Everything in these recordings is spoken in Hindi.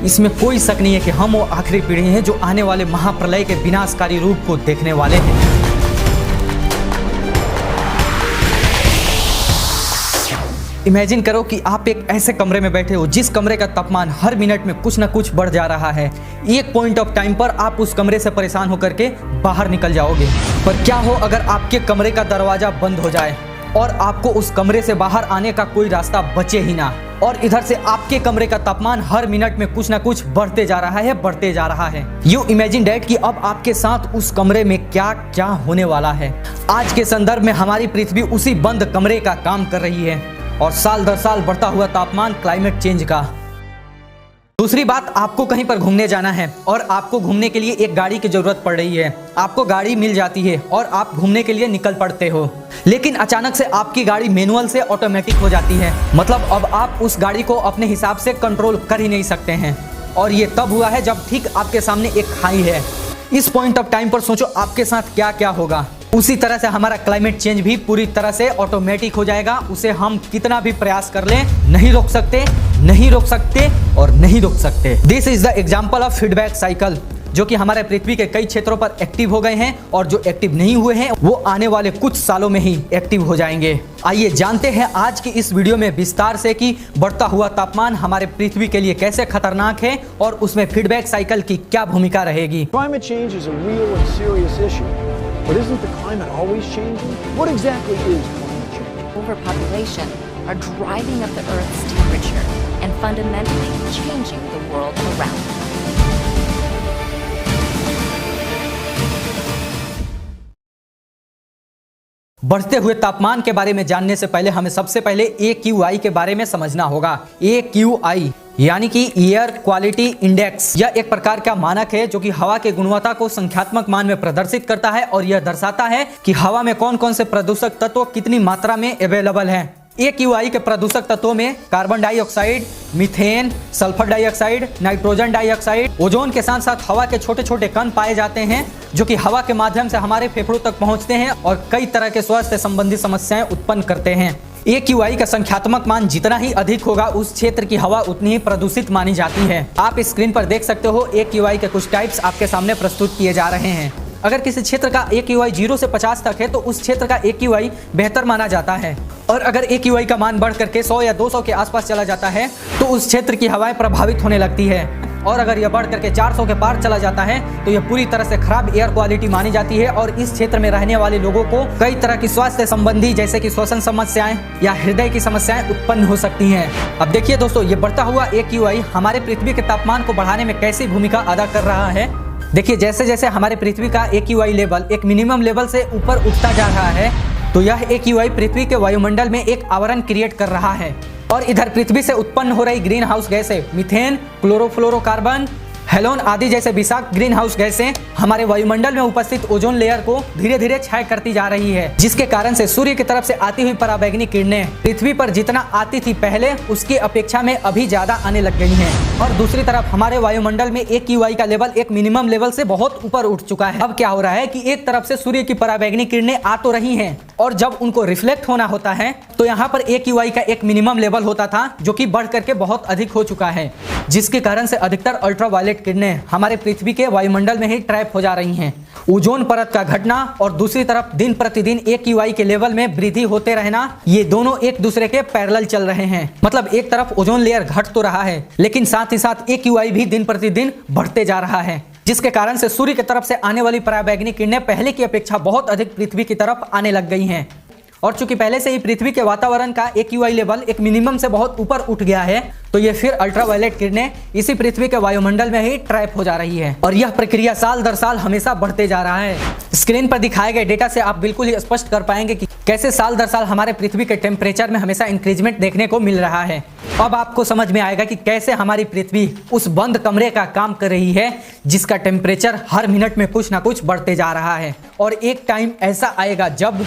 इसमें कोई शक नहीं है कि हम वो आखिरी पीढ़ी हैं जो आने वाले महाप्रलय के विनाशकारी रूप को देखने वाले हैं। इमेजिन करो कि आप एक ऐसे कमरे में बैठे हो जिस कमरे का तापमान हर मिनट में कुछ ना कुछ बढ़ जा रहा है। एक पॉइंट ऑफ टाइम पर आप उस कमरे से परेशान होकर के बाहर निकल जाओगे। पर क्या हो अगर आपके कमरे का दरवाजा बंद हो जाए और आपको उस कमरे से बाहर आने का कोई रास्ता बचे ही ना, और इधर से आपके कमरे का तापमान हर मिनट में कुछ ना कुछ बढ़ते जा रहा है। यू इमेजिन डैट कि अब आपके साथ उस कमरे में क्या क्या होने वाला है। आज के संदर्भ में हमारी पृथ्वी उसी बंद कमरे का काम कर रही है और साल दर साल बढ़ता हुआ तापमान क्लाइमेट चेंज का। दूसरी बात, आपको कहीं पर घूमने जाना है और आपको घूमने के लिए एक गाड़ी की जरूरत पड़ रही है। आपको गाड़ी मिल जाती है और आप घूमने के लिए निकल पड़ते हो, लेकिन अचानक से आपकी गाड़ी मैनुअल से ऑटोमेटिक हो जाती है। मतलब अब आप उस गाड़ी को अपने हिसाब से कंट्रोल कर ही नहीं सकते हैं। और ये तब हुआ है जब ठीक आपके सामने एक खाई है। इस पॉइंट ऑफ टाइम पर सोचो आपके साथ क्या क्या होगा। उसी तरह से हमारा क्लाइमेट चेंज भी पूरी तरह से ऑटोमेटिक हो जाएगा। उसे हम कितना भी प्रयास कर लें नहीं रोक सकते और नहीं रोक सकते। This is the example of feedback cycle, जो कि हमारे पृथ्वी के कई क्षेत्रों पर एक्टिव हो गए हैं और जो एक्टिव नहीं हुए हैं वो आने वाले कुछ सालों में ही एक्टिव हो जाएंगे। आइए जानते हैं आज की इस वीडियो में विस्तार से कि बढ़ता हुआ तापमान हमारे पृथ्वी के लिए कैसे खतरनाक है और उसमें फीडबैक साइकिल की क्या भूमिका रहेगी। Climate change is a real and serious issue, but isn't the climate always changing? What exactly is climate change? Overpopulation are driving up the Earth's temperature and fundamentally changing the world around us. बढ़ते हुए तापमान के बारे में जानने से पहले हमें सबसे पहले AQI के बारे में समझना होगा। AQI यानी कि एयर क्वालिटी इंडेक्स, यह एक प्रकार का मानक है जो कि हवा की गुणवत्ता को संख्यात्मक मान में प्रदर्शित करता है और यह दर्शाता है कि हवा में कौन कौन से प्रदूषक तत्व कितनी मात्रा में अवेलेबल हैं। AQI के प्रदूषक तत्वों में carbon dioxide, methane, sulphur dioxide, nitrogen dioxide, ozone के साथ साथ हवा के छोटे छोटे कण पाए जाते हैं जो कि हवा के माध्यम से हमारे फेफड़ों तक पहुंचते हैं और कई तरह के स्वास्थ्य संबंधी समस्याएं उत्पन्न करते हैं। AQI का संख्यात्मक मान जितना ही अधिक होगा उस क्षेत्र की हवा उतनी ही प्रदूषित मानी जाती है। आप स्क्रीन पर देख सकते हो AQI के कुछ टाइप्स आपके सामने प्रस्तुत किए जा रहे हैं। अगर किसी क्षेत्र का AQI 0 से 50 तक है तो उस क्षेत्र का AQI बेहतर माना जाता है, और अगर AQI का मान बढ़ करके 100 या 200 के आसपास चला जाता है तो उस क्षेत्र की हवाएं प्रभावित होने लगती है, और अगर यह बढ़ करके 400 के पार चला जाता है तो यह पूरी तरह से खराब एयर क्वालिटी मानी जाती है और इस क्षेत्र में रहने वाले लोगों को कई तरह की स्वास्थ्य संबंधी जैसे कि श्वसन समस्याएं या हृदय की समस्याएं उत्पन्न हो सकती हैं। अब देखिए दोस्तों, ये बढ़ता हुआ AQI हमारे पृथ्वी के तापमान को बढ़ाने में कैसी भूमिका अदा कर रहा है। देखिए, जैसे जैसे हमारे पृथ्वी का AQI लेवल एक मिनिमम लेवल से ऊपर उठता जा रहा है तो यह AQI पृथ्वी के वायुमंडल में एक आवरण क्रिएट कर रहा है, और इधर पृथ्वी से उत्पन्न हो रही ग्रीन हाउस गैसें मीथेन, क्लोरोफ्लोरोकार्बन, हेलोन आदि जैसे विषाक्त ग्रीन हाउस गैसें हमारे वायुमंडल में उपस्थित ओजोन लेयर को धीरे धीरे क्षय करती जा रही है, जिसके कारण से सूर्य की तरफ से आती हुई पराबैंगनी किरणें पृथ्वी पर जितना आती थी पहले उसकी अपेक्षा में अभी ज्यादा आने लग गई हैं। और दूसरी तरफ हमारे वायुमंडल में AQI का लेवल एक मिनिमम लेवल से बहुत ऊपर उठ चुका है। अब क्या हो रहा है कि एक तरफ से सूर्य की पराबैंगनी किरणें आ तो रही हैं और जब उनको रिफ्लेक्ट होना होता है तो यहाँ पर AQI का एक मिनिमम लेवल होता था जो कि बढ़ करके बहुत अधिक हो चुका है, जिसके कारण से अधिकतर अल्ट्रावायलेट किरणें हमारे पृथ्वी के वायुमंडल में ही ट्रैप हो जा रही हैं। ओजोन परत का घटना और दूसरी तरफ दिन प्रतिदिन AQI के लेवल में वृद्धि होते रहना, ये दोनों एक दूसरे के पैरेलल चल रहे हैं। मतलब एक तरफ ओजोन लेयर घट तो रहा है लेकिन साथ ही साथ AQI भी दिन प्रतिदिन बढ़ते जा रहा है, जिसके कारण से सूर्य की तरफ से आने वाली पराबैंगनी किरणें पहले की अपेक्षा बहुत अधिक पृथ्वी की तरफ आने लग गई हैं। और चूंकि पहले से ही पृथ्वी के वातावरण का AQI लेवल एक मिनिमम से बहुत ऊपर उठ गया है तो ये फिर अल्ट्रावायलेट किरणें इसी पृथ्वी के वायुमंडल में ही ट्रैप हो जा रही है, और यह प्रक्रिया साल दर साल हमेशा बढ़ते जा रहा है। स्क्रीन पर दिखाए गए डेटा से आप बिल्कुल ही स्पष्ट कर पाएंगे कि कैसे साल दर साल हमारे पृथ्वी के टेम्परेचर में हमेशा इंक्रीजमेंट देखने को मिल रहा है। अब आपको समझ में आएगा कि कैसे हमारी पृथ्वी उस बंद कमरे का काम कर रही है जिसका टेम्परेचर हर मिनट में कुछ ना कुछ बढ़ते जा रहा है। और एक टाइम ऐसा आएगा जब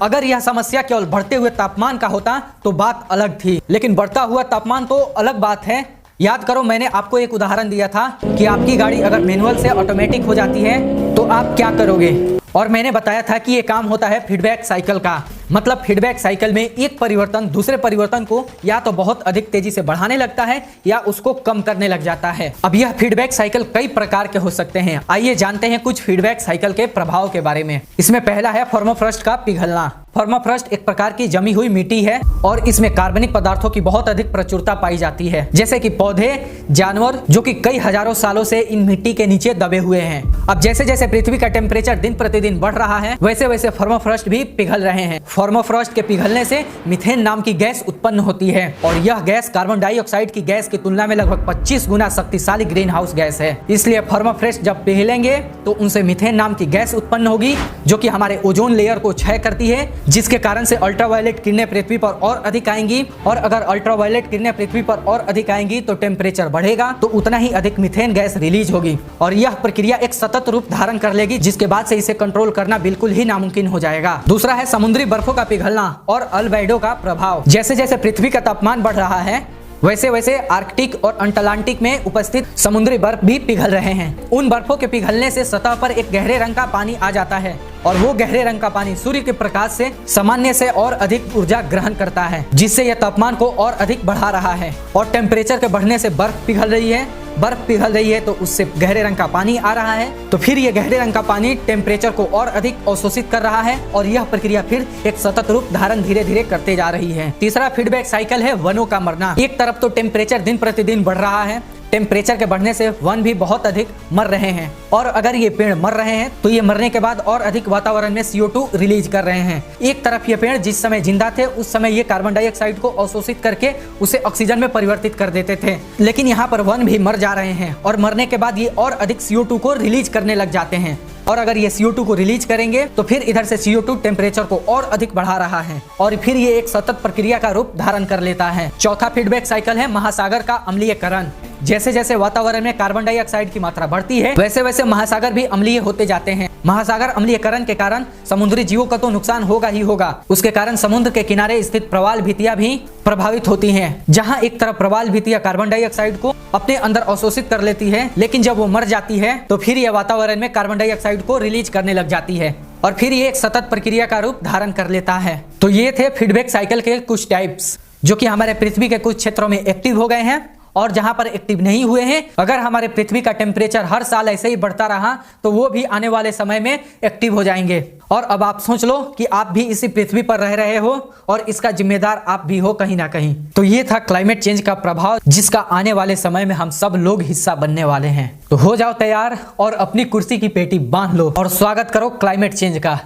अगर यह समस्या केवल बढ़ते हुए तापमान का होता तो बात अलग थी, लेकिन बढ़ता हुआ तापमान तो अलग बात है। याद करो, मैंने आपको एक उदाहरण दिया था कि आपकी गाड़ी अगर मैनुअल से ऑटोमेटिक हो जाती है तो आप क्या करोगे, और मैंने बताया था कि ये काम होता है फीडबैक साइकिल का। मतलब फीडबैक साइकिल में एक परिवर्तन दूसरे परिवर्तन को या तो बहुत अधिक तेजी से बढ़ाने लगता है या उसको कम करने लग जाता है। अब यह फीडबैक साइकिल कई प्रकार के हो सकते हैं। आइए जानते हैं कुछ फीडबैक साइकिल के प्रभाव के बारे में। इसमें पहला है परमाफ्रॉस्ट का पिघलना। परमाफ्रॉस्ट एक प्रकार की जमी हुई मिट्टी है और इसमें कार्बनिक पदार्थों की बहुत अधिक प्रचुरता पाई जाती है, जैसे कि पौधे, जानवर, जो कि कई हजारों सालों से इन मिट्टी के नीचे दबे हुए हैं। अब जैसे जैसे पृथ्वी का टेम्परेचर दिन प्रतिदिन बढ़ रहा है, वैसे वैसे परमाफ्रॉस्ट भी पिघल रहे हैं। परमाफ्रॉस्ट के पिघलने से मीथेन नाम की गैस उत्पन्न होती है और यह गैस कार्बन डाइऑक्साइड की गैस की तुलना में लगभग 25 गुना शक्तिशाली ग्रीन हाउस गैस है। इसलिए परमाफ्रॉस्ट जब पिघलेंगे तो उनसे मीथेन नाम की गैस उत्पन्न होगी, जो कि हमारे ओजोन लेयर को क्षय करती है, जिसके कारण से अल्ट्रावायलेट किरणें पृथ्वी पर और अधिक आएंगी। और अगर अल्ट्रावायलेट किरणें पृथ्वी पर और अधिक आएंगी तो टेम्परेचर बढ़ेगा, तो उतना ही अधिक मीथेन गैस रिलीज होगी और यह प्रक्रिया एक सतत रूप धारण कर लेगी, जिसके बाद से इसे कंट्रोल करना बिल्कुल ही नामुमकिन हो जाएगा। दूसरा है समुद्री बर्फों का पिघलना और अल्बेडो का प्रभाव। जैसे जैसे पृथ्वी का तापमान बढ़ रहा है, वैसे वैसे आर्कटिक और अंटार्कटिक में उपस्थित समुद्री बर्फ भी पिघल रहे हैं। उन बर्फों के पिघलने से सतह पर एक गहरे रंग का पानी आ जाता है और वो गहरे रंग का पानी सूर्य के प्रकाश से सामान्य से और अधिक ऊर्जा ग्रहण करता है, जिससे यह तापमान को और अधिक बढ़ा रहा है। और टेम्परेचर के बढ़ने से बर्फ पिघल रही है तो उससे गहरे रंग का पानी आ रहा है, तो फिर ये गहरे रंग का पानी टेम्परेचर को और अधिक अवशोषित कर रहा है और यह प्रक्रिया फिर एक सतत रूप धारण धीरे धीरे करते जा रही है। तीसरा फीडबैक साइकिल है वनों का मरना। एक तरफ तो टेम्परेचर दिन प्रतिदिन बढ़ रहा है, टेम्परेचर के बढ़ने से वन भी बहुत अधिक मर रहे हैं और अगर ये पेड़ मर रहे हैं तो ये मरने के बाद और अधिक वातावरण में CO2 रिलीज कर रहे हैं। एक तरफ ये पेड़ जिस समय जिंदा थे उस समय ये कार्बन डाइऑक्साइड को अवशोषित करके उसे ऑक्सीजन में परिवर्तित कर देते थे, लेकिन यहाँ पर वन भी मर जा रहे हैं और मरने के बाद ये और अधिक CO2 को रिलीज करने लग जाते हैं और अगर ये CO2 को रिलीज करेंगे तो फिर इधर से CO2 टेम्परेचर को और अधिक बढ़ा रहा है और फिर ये एक सतत प्रक्रिया का रूप धारण कर लेता है। चौथा फीडबैक साइकिल है महासागर का अम्लीयकरण। जैसे जैसे वातावरण में कार्बन डाइऑक्साइड की मात्रा बढ़ती है, वैसे वैसे महासागर भी अम्लीय होते जाते हैं। महासागर अम्लीयकरण के कारण समुद्री जीवों का तो नुकसान होगा ही होगा, उसके कारण समुद्र के किनारे स्थित प्रवाल भित्तियां भी प्रभावित होती हैं। जहां एक तरफ प्रवाल भित्तियां कार्बन डाइऑक्साइड को अपने अंदर अवशोषित कर लेती है, लेकिन जब वो मर जाती है तो फिर यह वातावरण में कार्बन डाइऑक्साइड को रिलीज करने लग जाती है और फिर ये एक सतत प्रक्रिया का रूप धारण कर लेता है। तो ये थे फीडबैक साइकिल के कुछ टाइप्स, जो कि हमारे पृथ्वी के कुछ क्षेत्रों में एक्टिव हो गए हैं और जहां पर एक्टिव नहीं हुए हैं। अगर हमारे पृथ्वी का टेम्परेचर हर साल ऐसे ही बढ़ता रहा तो वो भी आने वाले समय में एक्टिव हो जाएंगे। और अब आप सोच लो कि आप भी इसी पृथ्वी पर रह रहे हो और इसका जिम्मेदार आप भी हो कहीं ना कहीं। तो ये था क्लाइमेट चेंज का प्रभाव, जिसका आने वाले समय में हम सब लोग हिस्सा बनने वाले हैं। तो हो जाओ तैयार और अपनी कुर्सी की पेटी बांध लो और स्वागत करो क्लाइमेट चेंज का।